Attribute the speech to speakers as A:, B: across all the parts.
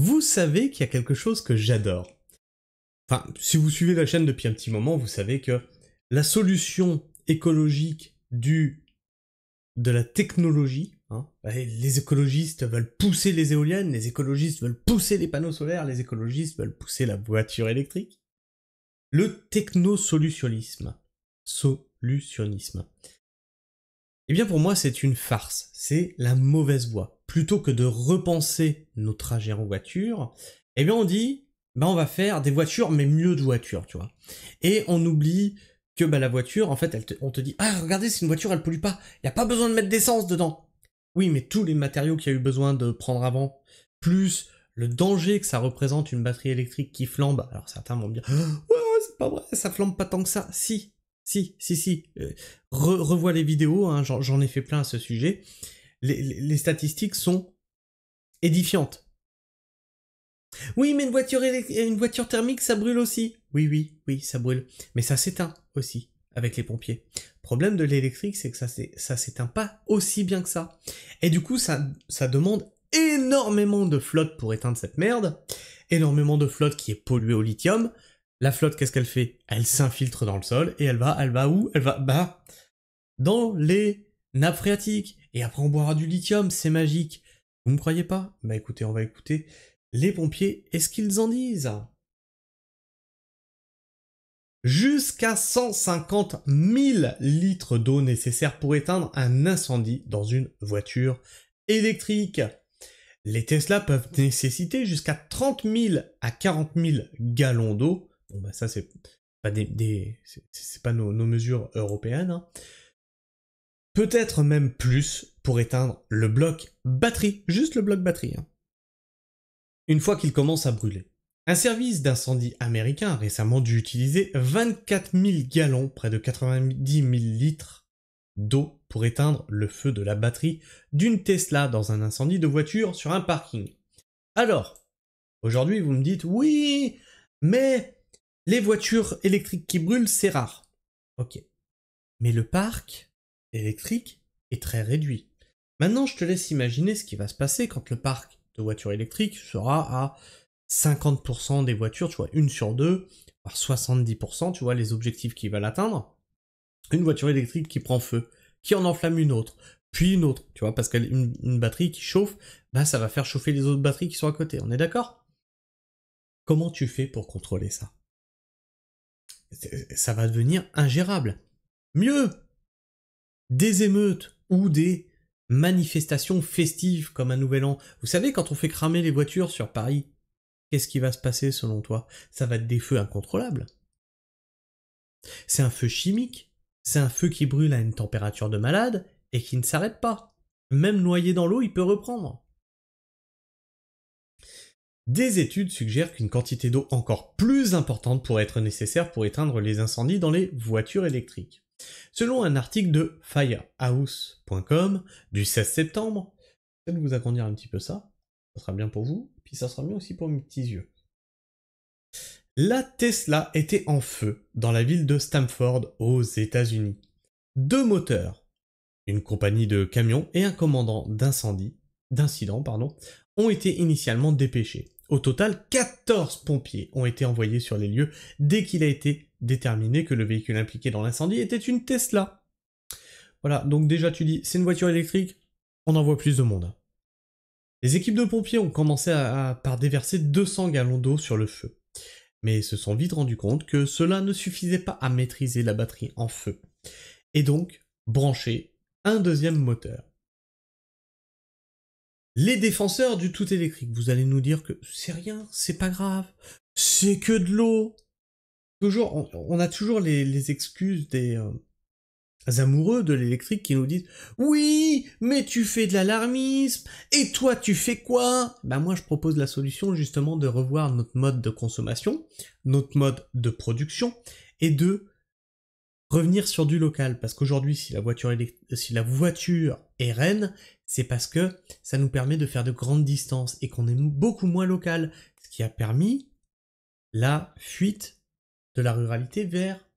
A: Vous savez qu'il y a quelque chose que j'adore. Enfin, si vous suivez la chaîne depuis un petit moment, vous savez que la solution écologique de la technologie, hein, les écologistes veulent pousser les éoliennes, les écologistes veulent pousser les panneaux solaires, les écologistes veulent pousser la voiture électrique. Le technosolutionnisme. Solutionnisme. Eh bien pour moi c'est une farce, c'est la mauvaise voie. Plutôt que de repenser nos trajets en voiture, eh bien on dit, on va faire des voitures mais mieux de voitures, tu vois. Et on oublie que la voiture, en fait, on te dit, ah regardez c'est une voiture, elle pollue pas, il n'y a pas besoin de mettre d'essence dedans. Oui mais tous les matériaux qu'il y a eu besoin de prendre avant, plus le danger que ça représente une batterie électrique qui flambe, alors certains vont me dire, ouais c'est pas vrai, ça flambe pas tant que ça, si. Revois les vidéos, hein, j'en ai fait plein à ce sujet. Les statistiques sont édifiantes. Oui, mais une voiture thermique, ça brûle aussi. Oui, ça brûle. Mais ça s'éteint aussi avec les pompiers. Le problème de l'électrique, c'est que ça s'éteint pas aussi bien que ça. Et du coup, ça demande énormément de flotte pour éteindre cette merde. Énormément de flotte qui est polluée au lithium. La flotte, qu'est-ce qu'elle fait? Elle s'infiltre dans le sol et elle va où? Elle va, dans les nappes phréatiques. Et après on boira du lithium, c'est magique. Vous me croyez pas? Écoutez, on va écouter les pompiers et ce qu'ils en disent. Jusqu'à 150 000 litres d'eau nécessaires pour éteindre un incendie dans une voiture électrique. Les Tesla peuvent nécessiter jusqu'à 30 000 à 40 000 gallons d'eau. Bon ça c'est pas c'est pas nos mesures européennes, hein. Peut-être même plus pour éteindre le bloc batterie, juste le bloc batterie, hein. Une fois qu'il commence à brûler. Un service d'incendie américain a récemment dû utiliser 24 000 gallons, près de 90 000 litres d'eau pour éteindre le feu de la batterie d'une Tesla dans un incendie de voiture sur un parking. Alors, aujourd'hui vous me dites, oui, mais les voitures électriques qui brûlent, c'est rare. Ok. Mais le parc électrique est très réduit. Maintenant, je te laisse imaginer ce qui va se passer quand le parc de voitures électriques sera à 50% des voitures, tu vois, une sur deux, voire 70%, tu vois, les objectifs qu'ils veulent atteindre. Une voiture électrique qui prend feu, qui en enflamme une autre, puis une autre, tu vois, parce qu'une batterie qui chauffe, ça va faire chauffer les autres batteries qui sont à côté, on est d'accord? Comment tu fais pour contrôler ça? Ça va devenir ingérable. Mieux, des émeutes ou des manifestations festives comme un nouvel an. Vous savez, quand on fait cramer les voitures sur Paris, qu'est-ce qui va se passer selon toi? Ça va être des feux incontrôlables. C'est un feu chimique. C'est un feu qui brûle à une température de malade et qui ne s'arrête pas. Même noyé dans l'eau, il peut reprendre. Des études suggèrent qu'une quantité d'eau encore plus importante pourrait être nécessaire pour éteindre les incendies dans les voitures électriques. Selon un article de firehouse.com du 16 septembre, je vais vous agrandir un petit peu ça sera bien pour vous, puis ça sera bien aussi pour mes petits yeux. La Tesla était en feu dans la ville de Stamford aux États-Unis. 2 moteurs, une compagnie de camions et un commandant d'incident, ont été initialement dépêchés. Au total, 14 pompiers ont été envoyés sur les lieux dès qu'il a été déterminé que le véhicule impliqué dans l'incendie était une Tesla. Voilà, donc déjà tu dis, c'est une voiture électrique, on envoie plus de monde. Les équipes de pompiers ont commencé par déverser 200 gallons d'eau sur le feu, mais se sont vite rendus compte que cela ne suffisait pas à maîtriser la batterie en feu, et donc brancher un deuxième moteur. Les défenseurs du tout électrique, vous allez nous dire que c'est rien, c'est pas grave, c'est que de l'eau. Toujours, on a toujours les excuses des amoureux de l'électrique qui nous disent « Oui, mais tu fais de l'alarmisme, et toi tu fais quoi ?» Moi je propose la solution justement de revoir notre mode de consommation, notre mode de production, et de revenir sur du local, parce qu'aujourd'hui si la voiture est reine, c'est parce que ça nous permet de faire de grandes distances et qu'on est beaucoup moins local, ce qui a permis la fuite de la ruralité vers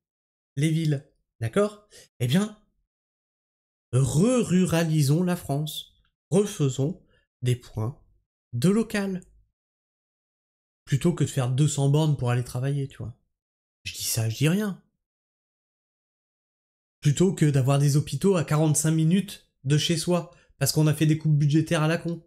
A: les villes. D'accord? Eh bien, re-ruralisons la France. Refaisons des points de local. plutôt que de faire 200 bornes pour aller travailler, tu vois. Je dis ça, je dis rien. Plutôt que d'avoir des hôpitaux à 45 minutes de chez soi, parce qu'on a fait des coupes budgétaires à la con.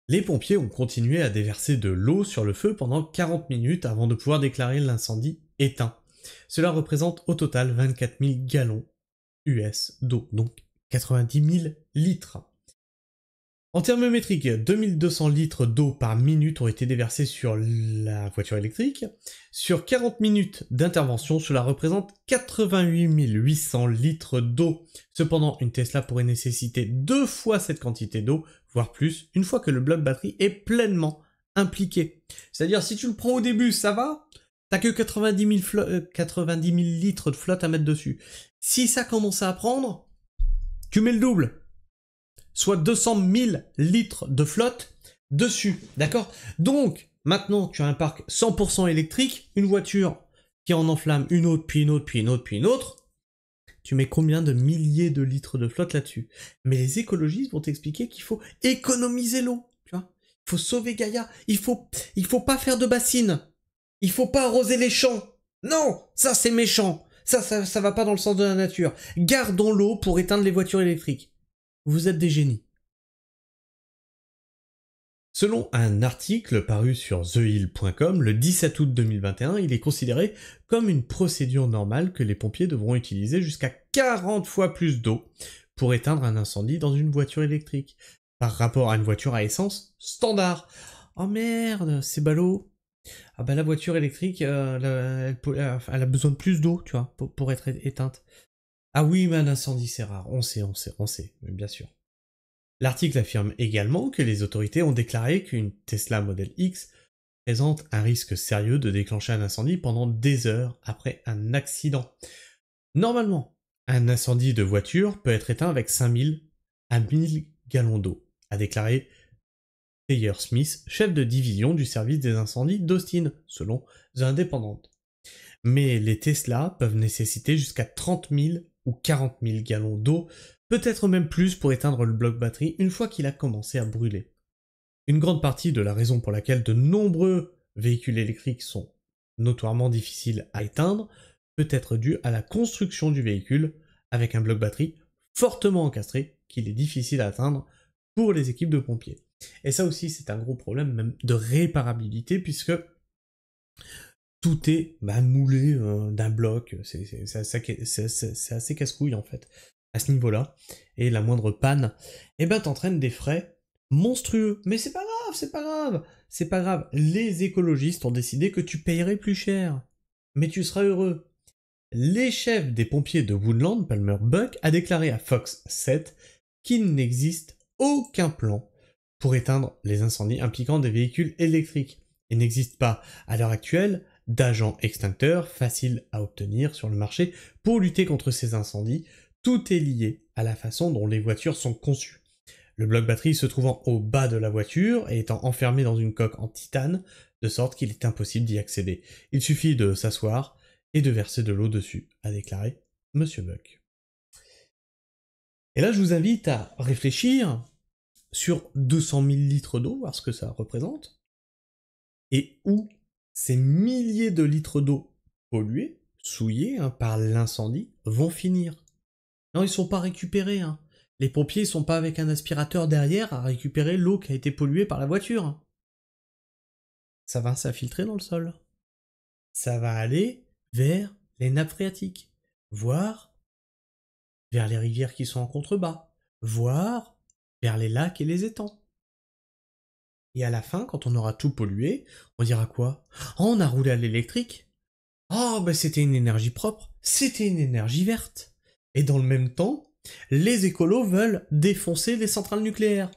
A: Les pompiers ont continué à déverser de l'eau sur le feu pendant 40 minutes avant de pouvoir déclarer l'incendie éteint. Cela représente au total 24 000 gallons US d'eau, donc 90 000 litres. En termes métriques, 2200 litres d'eau par minute ont été déversés sur la voiture électrique. Sur 40 minutes d'intervention, cela représente 88 800 litres d'eau. Cependant, une Tesla pourrait nécessiter 2 fois cette quantité d'eau, voire plus, une fois que le bloc batterie est pleinement impliqué. C'est-à-dire, si tu le prends au début, ça va, t'as que 90 000 litres de flotte à mettre dessus. Si ça commence à prendre, tu mets le double. Soit 200 000 litres de flotte dessus, d'accord? Donc, maintenant, tu as un parc 100% électrique, une voiture qui en enflamme une autre, puis une autre, puis une autre, puis une autre. Tu mets combien de milliers de litres de flotte là-dessus? Mais les écologistes vont t'expliquer qu'il faut économiser l'eau, tu vois? Il faut sauver Gaïa, il faut pas faire de bassines, il faut pas arroser les champs. Non, ça c'est méchant, ça va pas dans le sens de la nature. Gardons l'eau pour éteindre les voitures électriques. Vous êtes des génies. Selon un article paru sur thehill.com le 17 août 2021, il est considéré comme une procédure normale que les pompiers devront utiliser jusqu'à 40 fois plus d'eau pour éteindre un incendie dans une voiture électrique, par rapport à une voiture à essence standard. Oh merde, c'est ballot. Ah bah la voiture électrique, elle a besoin de plus d'eau, tu vois, pour être éteinte. Ah oui, mais un incendie c'est rare, on sait, mais bien sûr. L'article affirme également que les autorités ont déclaré qu'une Tesla Model X présente un risque sérieux de déclencher un incendie pendant des heures après un accident. Normalement, un incendie de voiture peut être éteint avec 5000 à 1000 gallons d'eau, a déclaré Taylor Smith, chef de division du service des incendies d'Austin, selon The Independent. Mais les Tesla peuvent nécessiter jusqu'à 30 000 ou 40 000 gallons d'eau, peut-être même plus pour éteindre le bloc batterie une fois qu'il a commencé à brûler. Une grande partie de la raison pour laquelle de nombreux véhicules électriques sont notoirement difficiles à éteindre peut être due à la construction du véhicule avec un bloc batterie fortement encastré qu'il est difficile à atteindre pour les équipes de pompiers. Et ça aussi c'est un gros problème même de réparabilité puisque tout est moulé d'un bloc, c'est assez casse-couille en fait, à ce niveau-là, et la moindre panne, t'entraîne des frais monstrueux. Mais c'est pas grave, les écologistes ont décidé que tu payerais plus cher, mais tu seras heureux. Les chefs des pompiers de Woodland, Palmer Buck, a déclaré à Fox 7 qu'il n'existe aucun plan pour éteindre les incendies impliquant des véhicules électriques. Il n'existe pas, à l'heure actuelle, d'agents extincteurs faciles à obtenir sur le marché pour lutter contre ces incendies. Tout est lié à la façon dont les voitures sont conçues. Le bloc batterie se trouvant au bas de la voiture et étant enfermé dans une coque en titane, de sorte qu'il est impossible d'y accéder. Il suffit de s'asseoir et de verser de l'eau dessus, a déclaré Monsieur Buck. Et là, je vous invite à réfléchir sur 200 000 litres d'eau, voir ce que ça représente, et où ces milliers de litres d'eau pollués, souillés par l'incendie, vont finir. Non, ils sont pas récupérés. Les pompiers sont pas avec un aspirateur derrière à récupérer l'eau qui a été polluée par la voiture. Ça va s'infiltrer dans le sol. Ça va aller vers les nappes phréatiques, voire vers les rivières qui sont en contrebas, voire vers les lacs et les étangs. Et à la fin, quand on aura tout pollué, on dira quoi? Oh, on a roulé à l'électrique. Oh, c'était une énergie propre, c'était une énergie verte. Et dans le même temps, les écolos veulent défoncer les centrales nucléaires.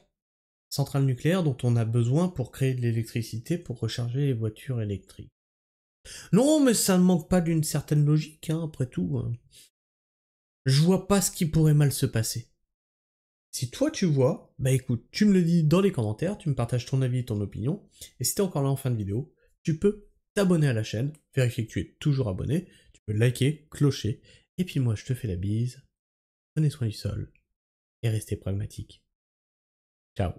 A: Centrales nucléaires dont on a besoin pour créer de l'électricité pour recharger les voitures électriques. Non, mais ça ne manque pas d'une certaine logique, après tout. Je vois pas ce qui pourrait mal se passer. Si toi tu vois, écoute, tu me le dis dans les commentaires, tu me partages ton avis et ton opinion, et si t'es encore là en fin de vidéo, tu peux t'abonner à la chaîne, vérifier que tu es toujours abonné, tu peux liker, clocher, et puis moi je te fais la bise, prenez soin du sol, et restez pragmatique. Ciao.